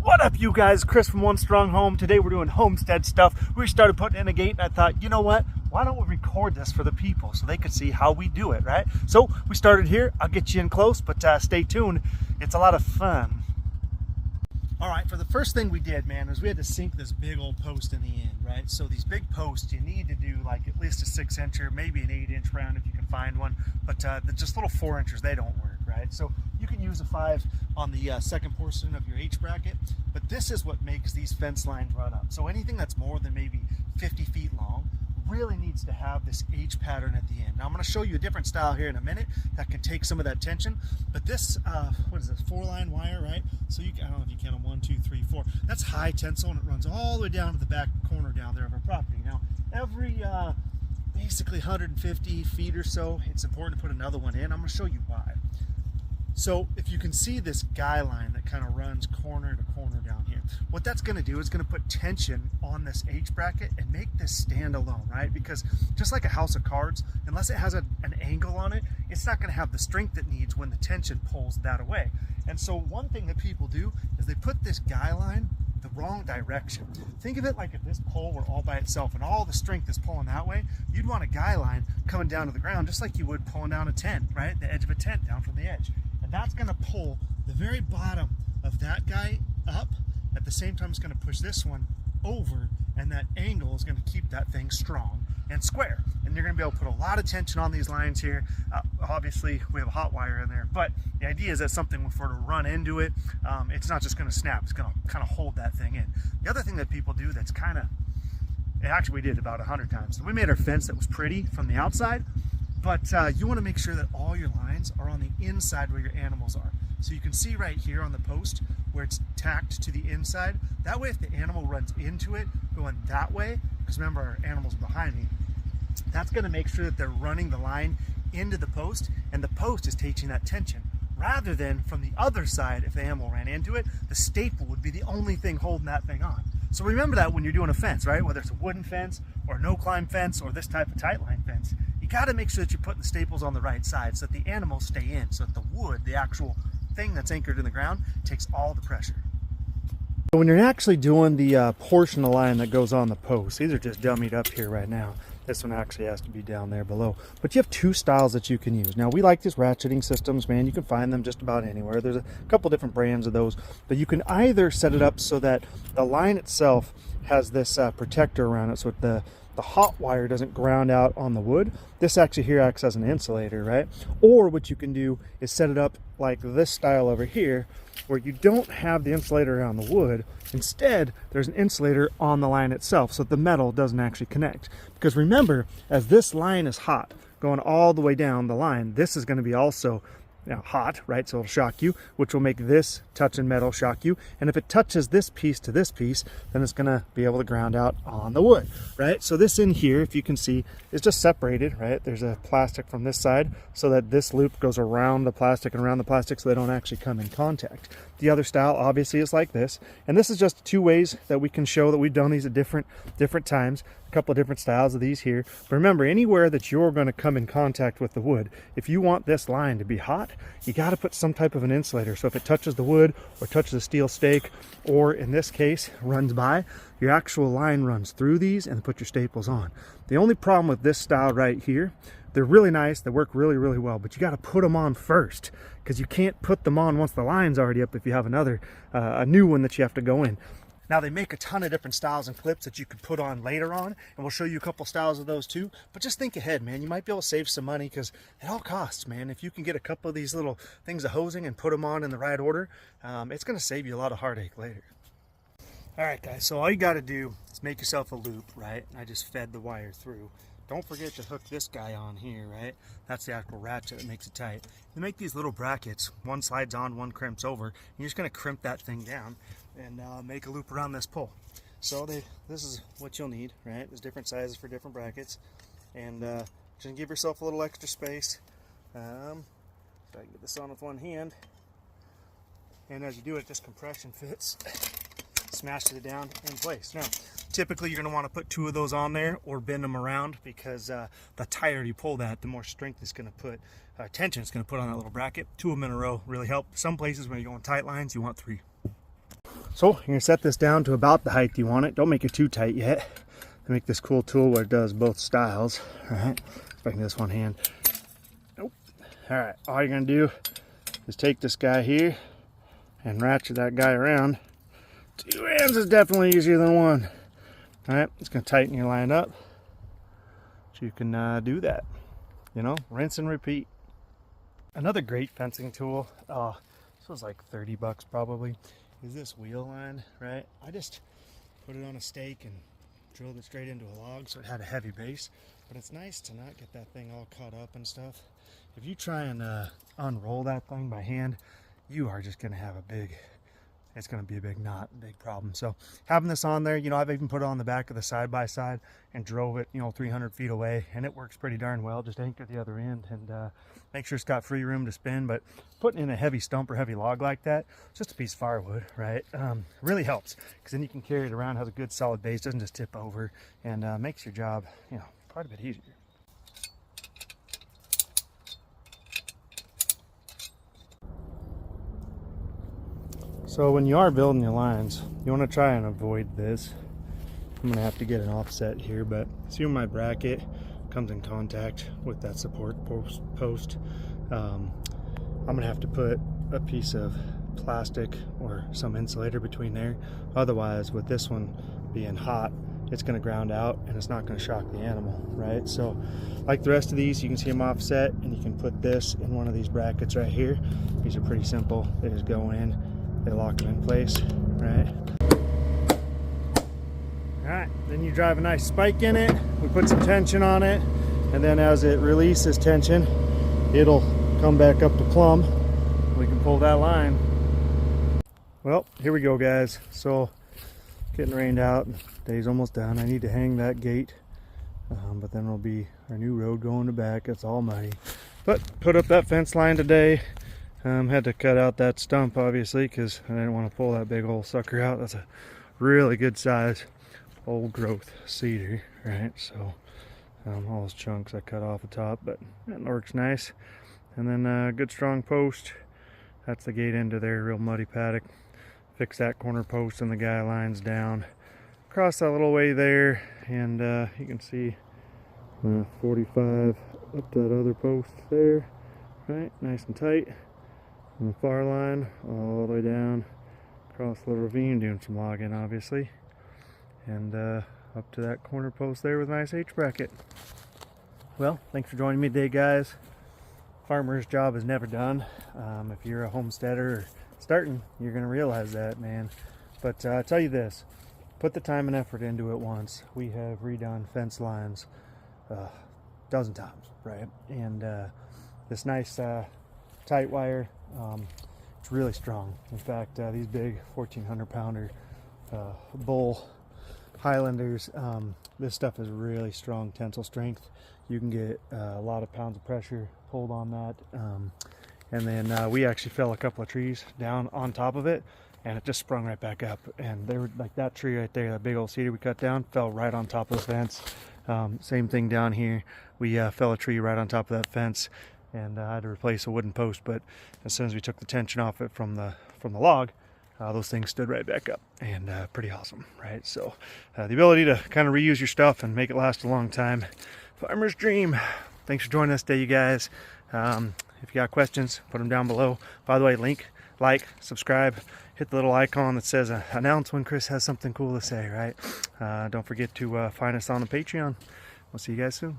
What up, you guys? Chris from One Strong Home. Today we're doing homestead stuff. We started putting in a gate and I thought, you know what? Why don't we record this for the people so they can see how we do it, right? So we started here. I'll get you in close, but stay tuned. It's a lot of fun. All right, for the first thing we did, man, is we had to sink this big old post in the end, right? So these big posts, you need to do like at least a 6-incher, maybe an 8-inch round if you can find one, but just little 4-inchers, they don't work, right? So you can use a 5 on the second portion of your H bracket, but this is what makes these fence lines run up. So anything that's more than maybe 50 feet long really needs to have this H pattern at the end. Now I'm going to show you a different style here in a minute that can take some of that tension, but this, what is this, 4-line wire, right? So you can, I don't know if you count them, 1, 2, 3, 4. That's high tensile and it runs all the way down to the back corner down there of our property. Now every basically 150 feet or so, it's important to put another one in. I'm going to show you why. So if you can see this guy line that kind of runs corner to corner down here, what that's going to do is going to put tension on this H bracket and make this stand alone, right? Because just like a house of cards, unless it has an angle on it, it's not going to have the strength it needs when the tension pulls that away. And so one thing that people do is they put this guy line the wrong direction. Think of it like if this pole were all by itself and all the strength is pulling that way, you'd want a guy line coming down to the ground just like you would pulling down a tent, right? The edge of a tent down from the edge. And that's going to pull the very bottom of that guy up. At the same time, it's going to push this one over, and that angle is going to keep that thing strong and square. And you're going to be able to put a lot of tension on these lines here. Obviously, we have a hot wire in there, but the idea is that something, if we're to run into it, it's not just going to snap. It's going to kind of hold that thing in. The other thing that people do that's kind of, actually we did about 100 times. So we made our fence that was pretty from the outside, but you want to make sure that all your lines are on the inside where your animals are. So you can see right here on the post where it's tacked to the inside. That way if the animal runs into it going that way, because remember our animals are behind me, that's going to make sure that they're running the line into the post and the post is taking that tension. Rather than from the other side, if the animal ran into it, the staple would be the only thing holding that thing on. So remember that when you're doing a fence, right? Whether it's a wooden fence or no climb fence or this type of tight line fence, you got to make sure that you're putting the staples on the right side so that the animals stay in, so that the wood, the actual thing that's anchored in the ground, takes all the pressure. So when you're actually doing the portion of line that goes on the post, these are just dummied up here right now. This one actually has to be down there below. But you have two styles that you can use. Now we like these ratcheting systems, man. You can find them just about anywhere. There's a couple different brands of those. But you can either set it up so that the line itself has this protector around it so the hot wire doesn't ground out on the wood. This actually here acts as an insulator, right? Or what you can do is set it up like this style over here where you don't have the insulator around the wood. Instead, there's an insulator on the line itself so that the metal doesn't actually connect. Because remember, as this line is hot, going all the way down the line, this is going to be also hot, right? So it'll shock you, which will make this touching metal shock you. And if it touches this piece to this piece, then it's going to be able to ground out on the wood, right? So this in here, if you can see, is just separated, right? There's a plastic from this side so that this loop goes around the plastic and around the plastic so they don't actually come in contact. The other style obviously is like this. And this is just 2 ways that we can show that we've done these at different times. A couple of different styles of these here. But remember, anywhere that you're going to come in contact with the wood, if you want this line to be hot, you got to put some type of an insulator. So if it touches the wood or touches a steel stake, or in this case runs by, your actual line runs through these and put your staples on. The only problem with this style right here, they're really nice, they work really, really well, but you got to put them on first because you can't put them on once the line's already up if you have another, a new one that you have to go in. Now they make a ton of different styles and clips that you can put on later on, and we'll show you a couple styles of those too. But just think ahead, man. You might be able to save some money because it all costs, man. If you can get a couple of these little things of hosing and put them on in the right order, it's going to save you a lot of heartache later. All right, guys, so all you got to do is make yourself a loop, right? I just fed the wire through. Don't forget to hook this guy on here, right? That's the actual ratchet that makes it tight. You make these little brackets. One slides on, one crimps over. You're just going to crimp that thing down and make a loop around this pole. So this is what you'll need, right? There's different sizes for different brackets. And just give yourself a little extra space. Try to get this on with one hand. And as you do it, this compression fits. Smash it down in place. Now, typically you're going to want to put 2 of those on there or bend them around because the tighter you pull that, the more strength it's going to put, tension it's going to put on that little bracket. 2 of them in a row really help. Some places when you're going tight lines, you want 3. So you're gonna set this down to about the height you want it. Don't make it too tight yet. I make this cool tool where it does both styles. All right, if I can this one hand. Nope. All right, all you're gonna do is take this guy here and ratchet that guy around. 2 hands is definitely easier than 1. All right, it's gonna tighten your line up so you can do that. You know, rinse and repeat. Another great fencing tool, this was like 30 bucks probably, is this wheel line, right? I just put it on a stake and drilled it straight into a log so it had a heavy base, but it's nice to not get that thing all caught up and stuff. If you try and unroll that thing by hand, you are just gonna have it's gonna be a big knot, big problem. So having this on there, you know, I've even put it on the back of the side-by-side and drove it, you know, 300 feet away, and it works pretty darn well. Just anchor the other end and make sure it's got free room to spin. But putting in a heavy stump or heavy log like that, it's just a piece of firewood, right? Really helps, because then you can carry it around, has a good solid base, doesn't just tip over, and makes your job, you know, quite a bit easier. So when you are building your lines, you want to try and avoid this. I'm going to have to get an offset here, but see when my bracket comes in contact with that support post, I'm going to have to put a piece of plastic or some insulator between there. Otherwise, with this one being hot, it's going to ground out and it's not going to shock the animal, right? So like the rest of these, you can see them offset, and you can put this in one of these brackets right here. These are pretty simple. They just go in, they lock them in place, right? All right, then you drive a nice spike in it. We put some tension on it, and then as it releases tension, it'll come back up to plumb. We can pull that line. Well, here we go, guys. So getting rained out, day's almost done. I need to hang that gate, but then it'll be our new road going to back. It's all muddy, but put up that fence line today. Had to cut out that stump, obviously, because I didn't want to pull that big old sucker out. That's a really good size old growth cedar, right? So all those chunks I cut off the top, but that works nice. And then a good strong post. That's the gate into there, real muddy paddock. Fix that corner post and the guy lines down across that little way there, and you can see 45 up that other post there, right? Nice and tight. On the far line, all the way down across the ravine, doing some logging obviously, and up to that corner post there with a nice H bracket. Well, thanks for joining me today, guys. Farmer's job is never done. If you're a homesteader or starting, you're going to realize that, man. But I'll tell you this, put the time and effort into it once. We have redone fence lines a dozen times, right? And this nice tight wire, it's really strong. In fact, these big 1,400 pounder bull Highlanders, this stuff is really strong tensile strength. You can get a lot of pounds of pressure pulled on that. And then we actually fell a couple of trees down on top of it, and it just sprung right back up. And they were like, that tree right there, that big old cedar we cut down, fell right on top of the fence. Same thing down here. We fell a tree right on top of that fence, and I had to replace a wooden post. But as soon as we took the tension off it from the log, those things stood right back up, and pretty awesome, right? So the ability to kind of reuse your stuff and make it last a long time, farmer's dream. Thanks for joining us today, you guys. If you got questions, put them down below. By the way, like, subscribe, hit the little icon that says announce when Chris has something cool to say, right? Don't forget to find us on the Patreon. We'll see you guys soon.